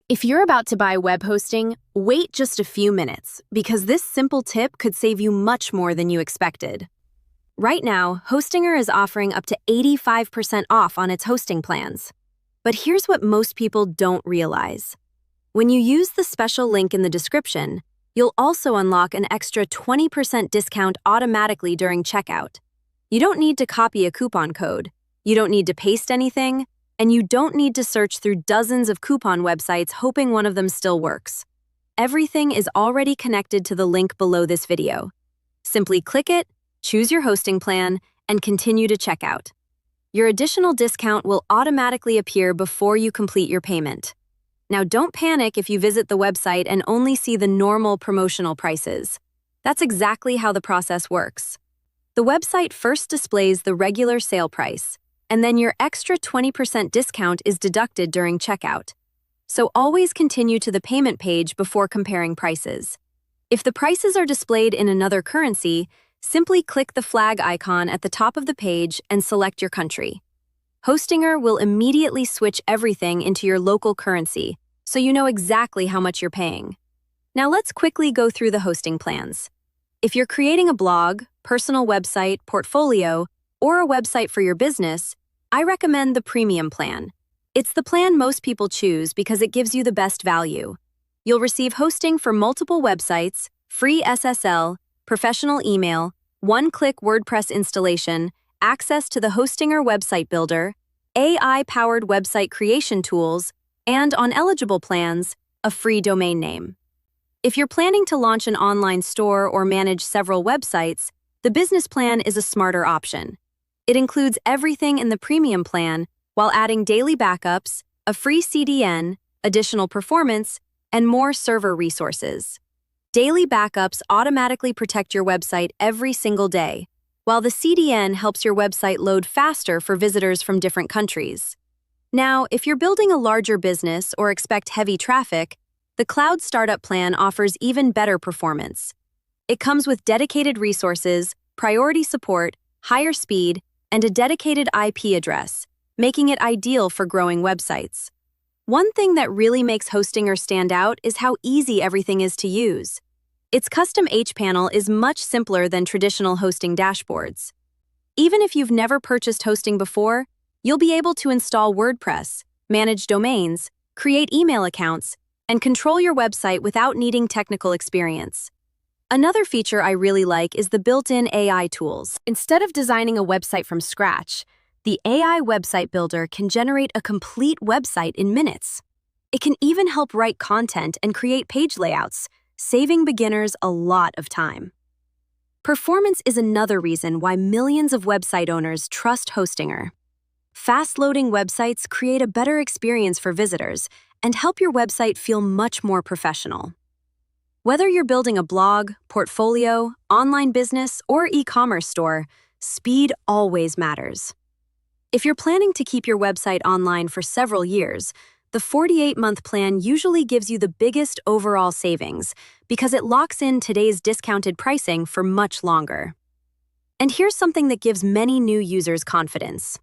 If you're about to buy web hosting, wait just a few minutes because this simple tip could save you much more than you expected. Right now, Hostinger is offering up to 85% off on its hosting plans. But here's what most people don't realize. When you use the special link in the description, you'll also unlock an extra 20% discount automatically during checkout. You don't need to copy a coupon code, you don't need to paste anything, and you don't need to search through dozens of coupon websites hoping one of them still works. Everything is already connected to the link below this video. Simply click it, choose your hosting plan, and continue to check out. Your additional discount will automatically appear before you complete your payment. Now don't panic if you visit the website and only see the normal promotional prices. That's exactly how the process works. The website first displays the regular sale price, and then your extra 20% discount is deducted during checkout. So always continue to the payment page before comparing prices. If the prices are displayed in another currency, simply click the flag icon at the top of the page and select your country. Hostinger will immediately switch everything into your local currency, so you know exactly how much you're paying. Now let's quickly go through the hosting plans. If you're creating a blog, personal website, portfolio, or a website for your business, I recommend the premium plan. It's the plan most people choose because it gives you the best value. You'll receive hosting for multiple websites, free SSL, professional email, one-click WordPress installation, access to the Hostinger website builder, AI-powered website creation tools, and on eligible plans, a free domain name. If you're planning to launch an online store or manage several websites, the business plan is a smarter option. It includes everything in the premium plan while adding daily backups, a free CDN, additional performance, and more server resources. Daily backups automatically protect your website every single day, while the CDN helps your website load faster for visitors from different countries. Now, if you're building a larger business or expect heavy traffic, the Cloud Startup Plan offers even better performance. It comes with dedicated resources, priority support, higher speed, and a dedicated IP address, making it ideal for growing websites. One thing that really makes Hostinger stand out is how easy everything is to use. Its custom H-panel is much simpler than traditional hosting dashboards. Even if you've never purchased hosting before, you'll be able to install WordPress, manage domains, create email accounts, and control your website without needing technical experience. Another feature I really like is the built-in AI tools. Instead of designing a website from scratch, the AI website builder can generate a complete website in minutes. It can even help write content and create page layouts, saving beginners a lot of time. Performance is another reason why millions of website owners trust Hostinger. Fast-loading websites create a better experience for visitors and help your website feel much more professional. Whether you're building a blog, portfolio, online business, or e-commerce store, speed always matters. If you're planning to keep your website online for several years, the 48-month plan usually gives you the biggest overall savings because it locks in today's discounted pricing for much longer. And here's something that gives many new users confidence.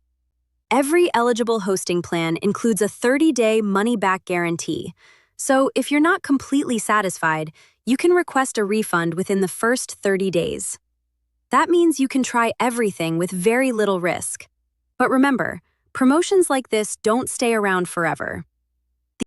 Every eligible hosting plan includes a 30-day money-back guarantee. So if you're not completely satisfied, you can request a refund within the first 30 days. That means you can try everything with very little risk. But remember, promotions like this don't stay around forever.